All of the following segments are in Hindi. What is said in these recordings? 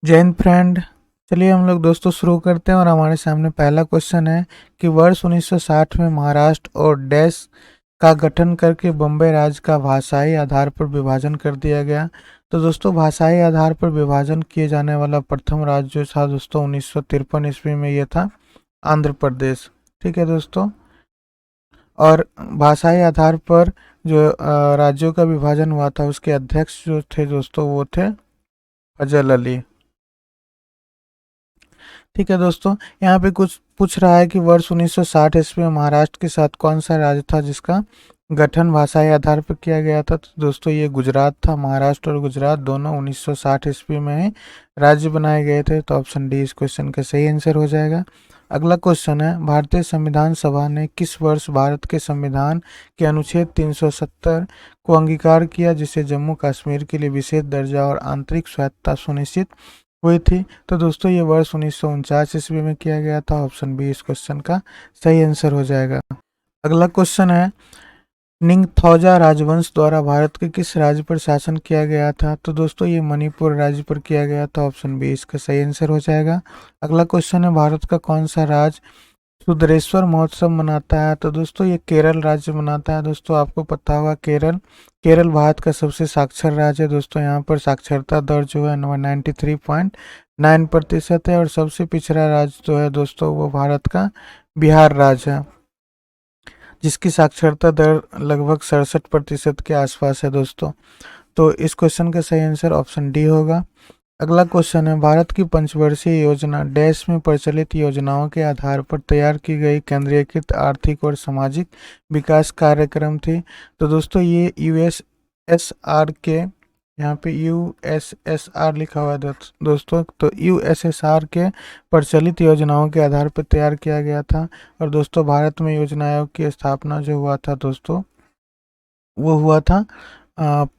जय हिंद फ्रेंड। चलिए हम लोग दोस्तों शुरू करते हैं और हमारे सामने पहला क्वेश्चन है कि वर्ष 1960 में महाराष्ट्र और डैश का गठन करके बम्बई राज्य का भाषाई आधार पर विभाजन कर दिया गया। तो दोस्तों भाषाई आधार पर विभाजन किए जाने वाला प्रथम राज्य जो था दोस्तों 1953 ईस्वी में ये था आंध्र प्रदेश। ठीक है दोस्तों। और भाषाई आधार पर जो राज्यों का विभाजन हुआ था उसके अध्यक्ष जो थे दोस्तों वो थे फजल अली। ठीक है दोस्तों। यहाँ पे कुछ पूछ रहा है कि वर्ष 1960 ईस्वी में महाराष्ट्र के साथ कौन सा राज्य था जिसका गठन भाषाई आधार पर किया गया था। तो दोस्तों ये गुजरात था। महाराष्ट्र और गुजरात दोनों 1960 ईस्वी में ही राज्य बनाए गए थे। तो ऑप्शन डी इस क्वेश्चन का सही आंसर हो जाएगा। अगला क्वेश्चन है भारतीय संविधान सभा ने किस वर्ष भारत के संविधान के अनुच्छेद 370 को अंगीकार किया जिसे जम्मू कश्मीर के लिए विशेष दर्जा और आंतरिक स्वायत्तता सुनिश्चित हुई थी। तो दोस्तों ये वर्ष 1949 ईस्वी में किया गया था। ऑप्शन बी इस क्वेश्चन का सही आंसर हो जाएगा। अगला क्वेश्चन है निंगथौजा राजवंश द्वारा भारत के किस राज्य पर शासन किया गया था। तो दोस्तों ये मणिपुर राज्य पर किया गया था। ऑप्शन बी इसका सही आंसर हो जाएगा। अगला क्वेश्चन है भारत का कौन सा राज्य सुदरेश्वर महोत्सव मनाता है। तो दोस्तों ये केरल राज्य मनाता है। दोस्तों आपको पता होगा केरल केरल भारत का सबसे साक्षर राज्य है। दोस्तों यहाँ पर साक्षरता दर जो है 93.9% है। और सबसे पिछड़ा राज्य जो है दोस्तों वो भारत का बिहार राज्य है जिसकी साक्षरता दर लगभग 67% के आसपास है दोस्तों। तो इस क्वेश्चन का सही आंसर ऑप्शन डी होगा। अगला क्वेश्चन है भारत की पंचवर्षीय योजना डैश में प्रचलित योजनाओं के आधार पर तैयार की गई केंद्रीयकृत आर्थिक और सामाजिक विकास कार्यक्रम थी। तो दोस्तों ये यूएसएसआर के यहाँ पे यूएसएसआर लिखा हुआ है दोस्तों। तो यूएसएसआर के प्रचलित योजनाओं के आधार पर तैयार किया गया था। और दोस्तों भारत में योजना आयोग की स्थापना जो हुआ था दोस्तों वो हुआ था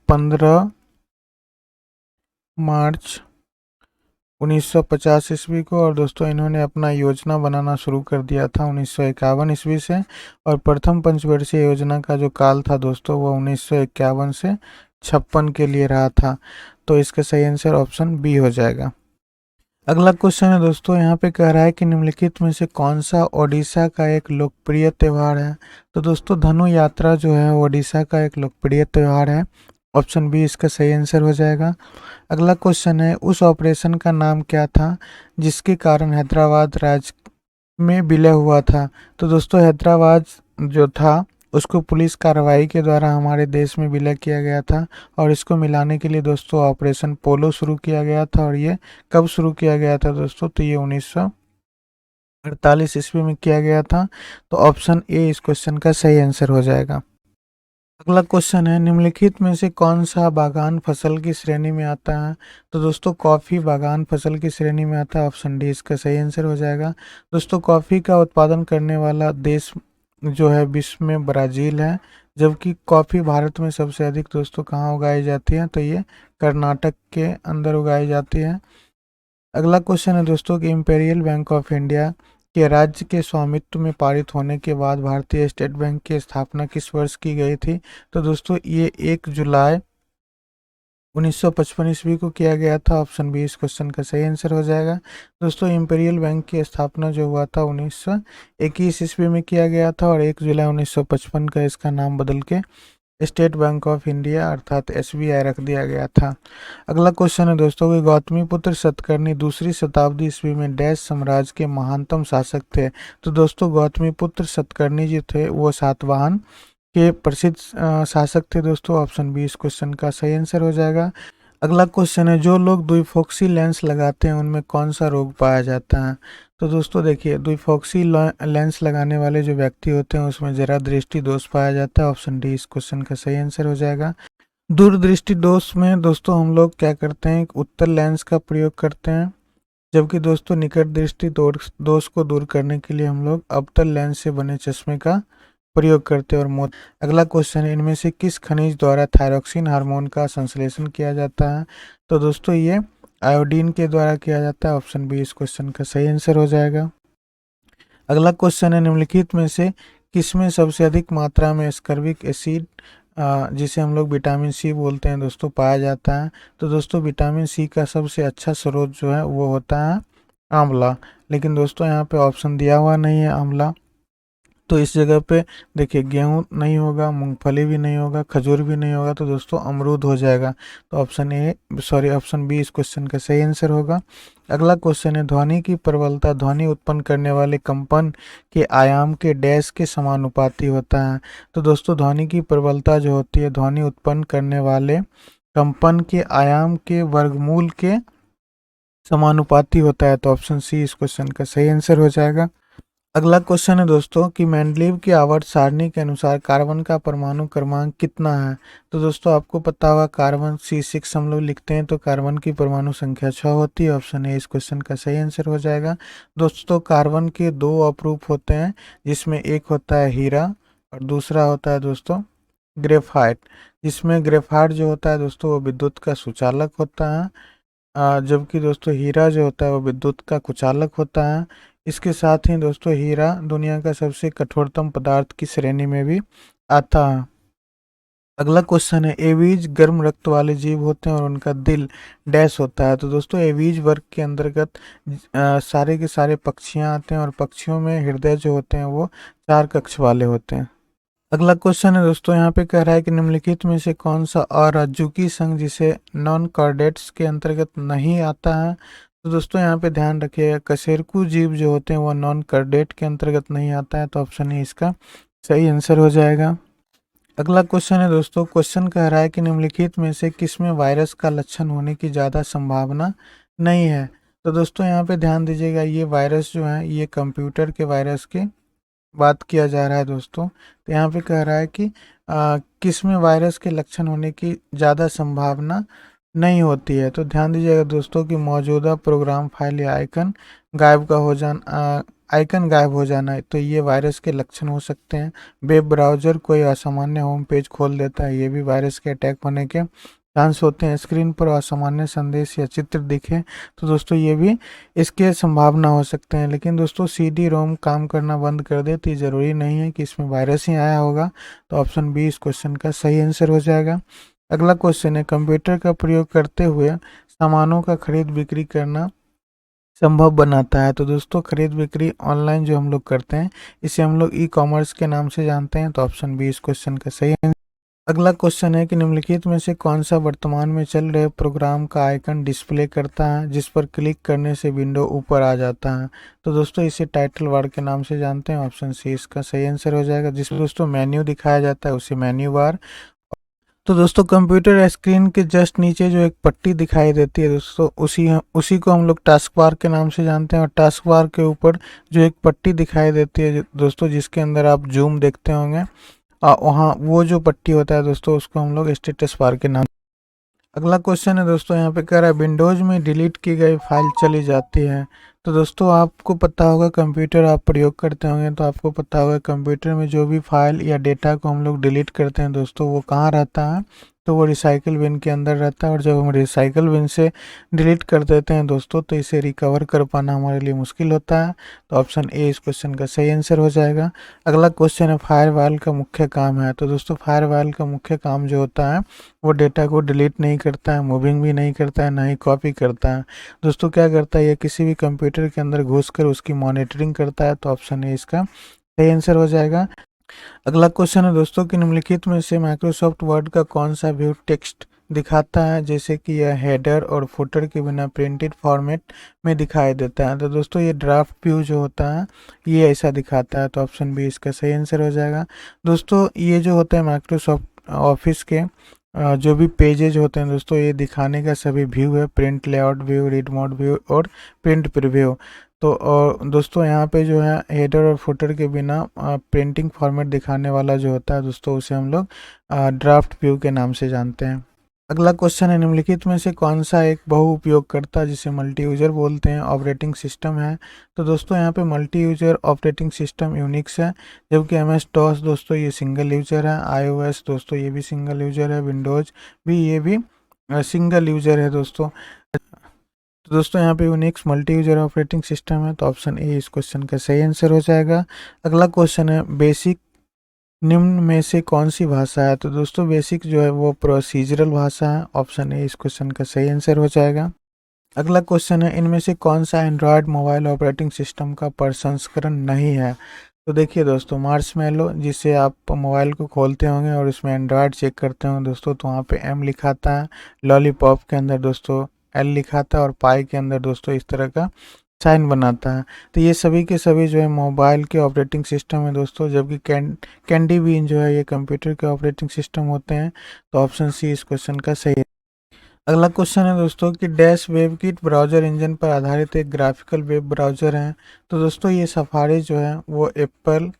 15 मार्च 1950 ईस्वी को। और दोस्तों इन्होंने अपना योजना बनाना शुरू कर दिया था 1951 ईस्वी से। और प्रथम पंचवर्षीय योजना का जो काल था दोस्तों वो 1951 से 56 के लिए रहा था। तो इसका सही आंसर ऑप्शन बी हो जाएगा। अगला क्वेश्चन है दोस्तों यहाँ पे कह रहा है कि निम्नलिखित में से कौन सा ओडिशा का एक लोकप्रिय त्यौहार है। तो दोस्तों धनु यात्रा जो है ओडिशा का एक लोकप्रिय त्यौहार है। ऑप्शन बी इसका सही आंसर हो जाएगा। अगला क्वेश्चन है उस ऑपरेशन का नाम क्या था जिसके कारण हैदराबाद राज्य में विलय हुआ था। तो दोस्तों हैदराबाद जो था उसको पुलिस कार्रवाई के द्वारा हमारे देश में विलय किया गया था। और इसको मिलाने के लिए दोस्तों ऑपरेशन पोलो शुरू किया गया था। और ये कब शुरू किया गया था दोस्तों। तो ये 1948 ईस्वी में किया गया था। तो ऑप्शन ए इस क्वेश्चन का सही आंसर हो जाएगा। अगला क्वेश्चन है निम्नलिखित में से कौन सा बागान फसल की श्रेणी में आता है। तो दोस्तों कॉफ़ी बागान फसल की श्रेणी में आता है। ऑप्शन डी इसका सही आंसर हो जाएगा। दोस्तों कॉफ़ी का उत्पादन करने वाला देश जो है विश्व में ब्राज़ील है। जबकि कॉफ़ी भारत में सबसे अधिक दोस्तों कहाँ उगाई जाती है। तो ये कर्नाटक के अंदर उगाई जाती है। अगला क्वेश्चन है दोस्तों कि इम्पेरियल बैंक ऑफ इंडिया के राज्य के स्वामित्व में पारित होने के बाद भारतीय स्टेट बैंक की स्थापना किस वर्ष की गई थी। तो दोस्तों ये 1 जुलाई 1955 ईस्वी को किया गया था। ऑप्शन बी इस क्वेश्चन का सही आंसर हो जाएगा। दोस्तों इम्पेरियल बैंक की स्थापना जो हुआ था 1921 ईस्वी में किया गया था। और 1 जुलाई 1955 का इसका नाम बदल के स्टेट बैंक ऑफ इंडिया अर्थात एसबीआई रख दिया गया था। अगला क्वेश्चन है दोस्तों कि गौतमीपुत्र सतकर्णी दूसरी शताब्दी ईस्वी में डैश साम्राज्य के महानतम शासक थे। तो दोस्तों गौतमीपुत्र सतकर्णी जी थे वो सातवाहन के प्रसिद्ध शासक थे दोस्तों। ऑप्शन बी इस क्वेश्चन का सही आंसर हो जाएगा। अगला क्वेश्चन है जो लोग द्विफोक्सी लेंस लगाते हैं उनमें कौन सा रोग पाया जाता है। तो दोस्तों देखिए द्विफोक्सी लेंस लगाने वाले जो व्यक्ति होते हैं उसमें जरा दृष्टि दोष पाया जाता है। ऑप्शन डी इस क्वेश्चन का सही आंसर हो जाएगा। दूरदृष्टि दोष में दोस्तों हम लोग क्या करते हैं उत्तल लेंस का प्रयोग करते हैं। जबकि दोस्तों निकट दृष्टि दोष को दूर करने के लिए हम लोग अवतल लेंस से बने चश्मे का प्रयोग करते हैं। और मौत। अगला क्वेश्चन है इनमें से किस खनिज द्वारा थायरॉक्सिन हार्मोन का संश्लेषण किया जाता है। तो दोस्तों ये आयोडीन के द्वारा किया जाता है। ऑप्शन बी इस क्वेश्चन का सही आंसर हो जाएगा। अगला क्वेश्चन है निम्नलिखित में से किसमें सबसे अधिक मात्रा में स्कर्विक एसिड जिसे हम लोग विटामिन सी बोलते हैं दोस्तों, पाया जाता है। तो दोस्तों विटामिन सी का सबसे अच्छा स्रोत जो है वो होता है आंवला, लेकिन दोस्तों यहाँ पे ऑप्शन दिया हुआ नहीं है आंवला। तो इस जगह पे देखिए गेहूं नहीं होगा, मूंगफली भी नहीं होगा, खजूर भी नहीं होगा, तो दोस्तों अमरूद हो जाएगा। तो ऑप्शन बी इस क्वेश्चन का सही आंसर होगा। अगला क्वेश्चन है, ध्वनि की प्रबलता ध्वनि उत्पन्न करने वाले कंपन के आयाम के डैश के समानुपाती होता है। तो दोस्तों ध्वनि की प्रबलता जो होती है ध्वनि उत्पन्न करने वाले कंपन के आयाम के वर्गमूल के समानुपाती होता है। तो ऑप्शन सी इस क्वेश्चन का सही आंसर हो जाएगा। अगला क्वेश्चन है दोस्तों कि मेंडलीव की आवर्त सारणी के अनुसार कार्बन का परमाणु क्रमांक कितना है। तो दोस्तों आपको पता होगा कार्बन C6 हम लोग लिखते हैं, तो कार्बन की परमाणु संख्या 6 होती है। ऑप्शन ए इस क्वेश्चन का सही आंसर हो जाएगा। दोस्तों कार्बन के दो अपरूप होते हैं, जिसमें एक होता है हीरा और दूसरा होता है दोस्तों ग्रेफाइट। जिसमें ग्रेफाइट जो होता है दोस्तों वो विद्युत का सुचालक होता है, जबकि दोस्तों हीरा जो होता है वो विद्युत का कुचालक होता है। इसके साथ ही दोस्तों हीरा दुनिया का सबसे कठोरतम पदार्थ की श्रेणी में भी आता है। अगला क्वेश्चन है, एवीज गर्म रक्त वाले जीव होते हैं और उनका दिल डैश होता है। तो दोस्तों एवीज वर्ग के अंतर्गत सारे के सारे पक्षियां आते हैं, और पक्षियों में हृदय जो होते हैं वो 4 कक्ष वाले होते हैं। अगला क्वेश्चन है दोस्तों यहाँ पे कह रहा है कि निम्नलिखित में से कौन सा अराजुकी संघ जिसे नॉन कॉर्डेट्स के अंतर्गत नहीं आता है। तो दोस्तों यहाँ पे ध्यान रखिएगा, कशेरुकी जीव जो होते हैं वो नॉन कॉर्डेट के अंतर्गत नहीं आता है। तो ऑप्शन ए इसका सही आंसर हो जाएगा। अगला क्वेश्चन है दोस्तों, क्वेश्चन कह रहा है कि निम्नलिखित में से किसमें वायरस का लक्षण होने की ज़्यादा संभावना नहीं है। तो दोस्तों यहाँ पे ध्यान दीजिएगा, ये वायरस जो है ये कंप्यूटर के वायरस के बात किया जा रहा है दोस्तों। तो यहाँ पे कह रहा है कि किस में वायरस के लक्षण होने की ज़्यादा संभावना नहीं होती है। तो ध्यान दीजिएगा दोस्तों कि मौजूदा प्रोग्राम फाइल या आइकन गायब हो जाना है, तो ये वायरस के लक्षण हो सकते हैं। वेब ब्राउज़र कोई असामान्य होम पेज खोल देता है, ये भी वायरस के अटैक होने के चांस होते हैं। स्क्रीन पर असामान्य संदेश या चित्र दिखे, तो दोस्तों ये भी इसके संभावना हो सकते हैं। लेकिन दोस्तों CD रोम काम करना बंद कर दे तो ये ज़रूरी नहीं है कि इसमें वायरस ही आया होगा। तो ऑप्शन बी इस क्वेश्चन का सही आंसर हो जाएगा। अगला क्वेश्चन है, कंप्यूटर का प्रयोग करते हुए सामानों का खरीद बिक्री करना संभव बनाता है। तो दोस्तों खरीद बिक्री ऑनलाइन जो हम लोग करते हैं इसे हम लोग ई-कॉमर्स के नाम से जानते हैं। तो ऑप्शन बी इस क्वेश्चन का सही। अगला क्वेश्चन है कि निम्नलिखित में से कौन सा वर्तमान में चल रहे प्रोग्राम का आइकन डिस्प्ले करता है जिस पर क्लिक करने से विंडो ऊपर आ जाता है। तो दोस्तों इसे टाइटल बार के नाम से जानते हैं। ऑप्शन सी इसका सही आंसर हो जाएगा। जिसमें दोस्तों मेन्यू दिखाया जाता है उसे मेन्यू बार। तो दोस्तों कंप्यूटर स्क्रीन के जस्ट नीचे जो एक पट्टी दिखाई देती है दोस्तों उसी उसी को हम लोग टास्क बार के नाम से जानते हैं। और टास्क बार के ऊपर जो एक पट्टी दिखाई देती है दोस्तों, जिसके अंदर आप जूम देखते होंगे, वहाँ वो जो पट्टी होता है दोस्तों उसको हम लोग स्टेटस बार के नाम। अगला क्वेश्चन है दोस्तों यहाँ पे कह रहा है, विंडोज़ में डिलीट की गई फाइल चली जाती है। तो दोस्तों आपको पता होगा, कंप्यूटर आप प्रयोग करते होंगे तो आपको पता होगा कंप्यूटर में जो भी फाइल या डेटा को हम लोग डिलीट करते हैं दोस्तों वो कहाँ रहता है। तो वो रिसाइकल बिन के अंदर रहता है। और जब हम रिसाइकल बिन से डिलीट कर देते हैं दोस्तों तो इसे रिकवर कर पाना हमारे लिए मुश्किल होता है। तो ऑप्शन ए इस क्वेश्चन का सही आंसर हो जाएगा। अगला क्वेश्चन है, फायरवॉल का मुख्य काम है। तो दोस्तों फायरवॉल का मुख्य काम जो होता है वो डेटा को डिलीट नहीं करता है, मूविंग भी नहीं करता है, ना ही कॉपी करता है। दोस्तों क्या करता है, ये किसी भी कंप्यूटर के अंदर घुसकर उसकी मॉनिटरिंग करता है। तो ऑप्शन ए इसका सही आंसर हो जाएगा। अगला क्वेश्चन है दोस्तों कि निम्नलिखित में से माइक्रोसॉफ्ट वर्ड का कौन सा व्यू टेक्स्ट दिखाता है जैसे कि यह हेडर और फुटर के बिना प्रिंटेड फॉर्मेट में दिखाई देता है। तो दोस्तों ये ड्राफ्ट व्यू जो होता है ये ऐसा दिखाता है। तो ऑप्शन बी इसका सही आंसर हो जाएगा। दोस्तों ये जो होता है माइक्रोसॉफ्ट ऑफिस के जो भी पेजेज होते हैं दोस्तों ये दिखाने का सभी व्यू है, print layout view, read mode view और प्रिंट प्रीव्यू। तो और दोस्तों यहाँ पे जो है हेडर और फुटर के बिना प्रिंटिंग फॉर्मेट दिखाने वाला जो होता है दोस्तों उसे हम लोग ड्राफ्ट व्यू के नाम से जानते हैं। अगला क्वेश्चन है, निम्नलिखित में से कौन सा एक बहु उपयोगकर्ता जिसे मल्टी यूजर बोलते हैं ऑपरेटिंग सिस्टम है। तो दोस्तों यहाँ पे multi user operating system Unix है, जबकि MS DOS दोस्तों ये सिंगल यूजर है, iOS दोस्तों ये भी सिंगल यूजर है, विंडोज भी ये भी सिंगल यूजर है दोस्तों। तो दोस्तों यहाँ पे Unix multi user operating system है। तो ऑप्शन ए इस क्वेश्चन का सही आंसर हो जाएगा। अगला क्वेश्चन है, बेसिक निम्न में से कौन सी भाषा है? तो दोस्तों बेसिक जो है वो प्रोसीजरल भाषा है। ऑप्शन ए इस क्वेश्चन का सही आंसर हो जाएगा। अगला क्वेश्चन है, इनमें से कौन सा एंड्रॉयड मोबाइल ऑपरेटिंग सिस्टम का प्रसंस्करण नहीं है? तो देखिए दोस्तों, मार्शमैलो, जिसे आप मोबाइल को खोलते होंगे और उसमें एंड्रॉयड चेक करते होंगे दोस्तों, तो वहाँ पे एम लिखा आता है। लॉलीपॉप के अंदर दोस्तों एल लिखा आता है और पाई के अंदर दोस्तों इस तरह का साइन बनाता है। तो ये सभी के सभी जो है मोबाइल के ऑपरेटिंग सिस्टम है दोस्तों, जबकि कैंडी बीन जो है ये कंप्यूटर के ऑपरेटिंग सिस्टम होते हैं। तो ऑप्शन सी इस क्वेश्चन का सही है। अगला क्वेश्चन है दोस्तों कि डैश वेबकिट ब्राउज़र इंजन पर आधारित एक ग्राफिकल वेब ब्राउज़र है। तो दोस्तों ये सफारी जो है वो एप्पल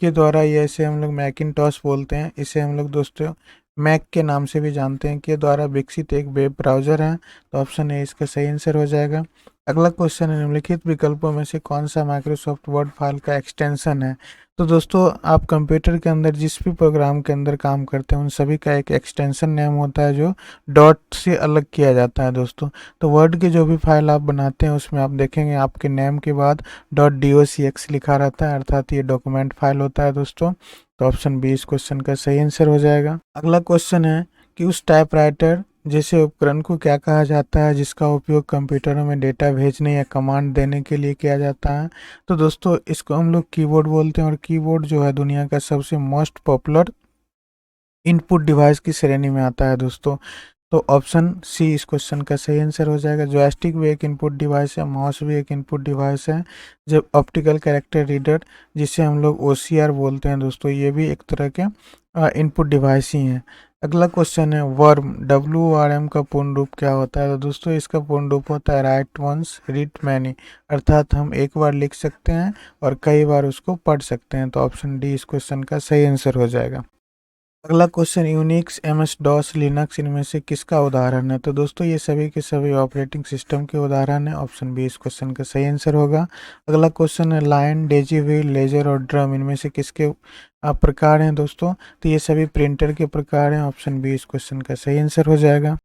के द्वारा, ये इसे हम लोग मैकिनटॉश बोलते हैं, इसे हम लोग दोस्तों मैक के नाम से भी जानते हैं, के द्वारा विकसित एक वेब ब्राउज़र है। तो ऑप्शन ए इसका सही आंसर हो जाएगा। अगला क्वेश्चन है, निम्नलिखित विकल्पों में से कौन सा माइक्रोसॉफ्ट वर्ड फाइल का एक्सटेंशन है? तो दोस्तों आप कंप्यूटर के अंदर जिस भी प्रोग्राम के अंदर काम करते हैं उन सभी का एक एक्सटेंशन नेम होता है जो डॉट से अलग किया जाता है दोस्तों। तो वर्ड के जो भी फाइल आप बनाते हैं उसमें आप देखेंगे आपके नेम के बाद .docx लिखा रहता है, अर्थात ये डॉक्यूमेंट फाइल होता है दोस्तों। तो ऑप्शन बी इस क्वेश्चन का सही आंसर हो जाएगा। अगला क्वेश्चन है कि उस टाइपराइटर जैसे उपकरण को क्या कहा जाता है जिसका उपयोग कंप्यूटरों में डेटा भेजने या कमांड देने के लिए किया जाता है? तो दोस्तों इसको हम लोग कीबोर्ड बोलते हैं, और कीबोर्ड जो है दुनिया का सबसे मोस्ट पॉपुलर इनपुट डिवाइस की श्रेणी में आता है दोस्तों। तो ऑप्शन सी इस क्वेश्चन का सही आंसर हो जाएगा। जॉयस्टिक भी एक इनपुट डिवाइस है, माउस भी एक इनपुट डिवाइस है, जब ऑप्टिकल कैरेक्टर रीडर जिसे हम लोग ओसीआर बोलते हैं दोस्तों, ये भी एक तरह के इनपुट डिवाइस ही हैं। अगला क्वेश्चन है, वर्म WRM का पूर्ण रूप क्या होता है? तो दोस्तों इसका पूर्ण रूप होता है राइट वंस रीड मैनी, अर्थात हम एक बार लिख सकते हैं और कई बार उसको पढ़ सकते हैं। तो ऑप्शन डी इस क्वेश्चन का सही आंसर हो जाएगा। अगला question, Unix MS DOS Linux इनमें से किसका उदाहरण है? तो दोस्तों ये सभी के सभी ऑपरेटिंग सिस्टम के उदाहरण है। ऑप्शन बी इस क्वेश्चन का सही आंसर होगा। अगला क्वेश्चन है, लायन, डेजी व्हील, लेजर और ड्रम इनमें से किसके प्रकार हैं दोस्तों? तो ये सभी प्रिंटर के प्रकार हैं। ऑप्शन बी इस क्वेश्चन का सही आंसर हो जाएगा।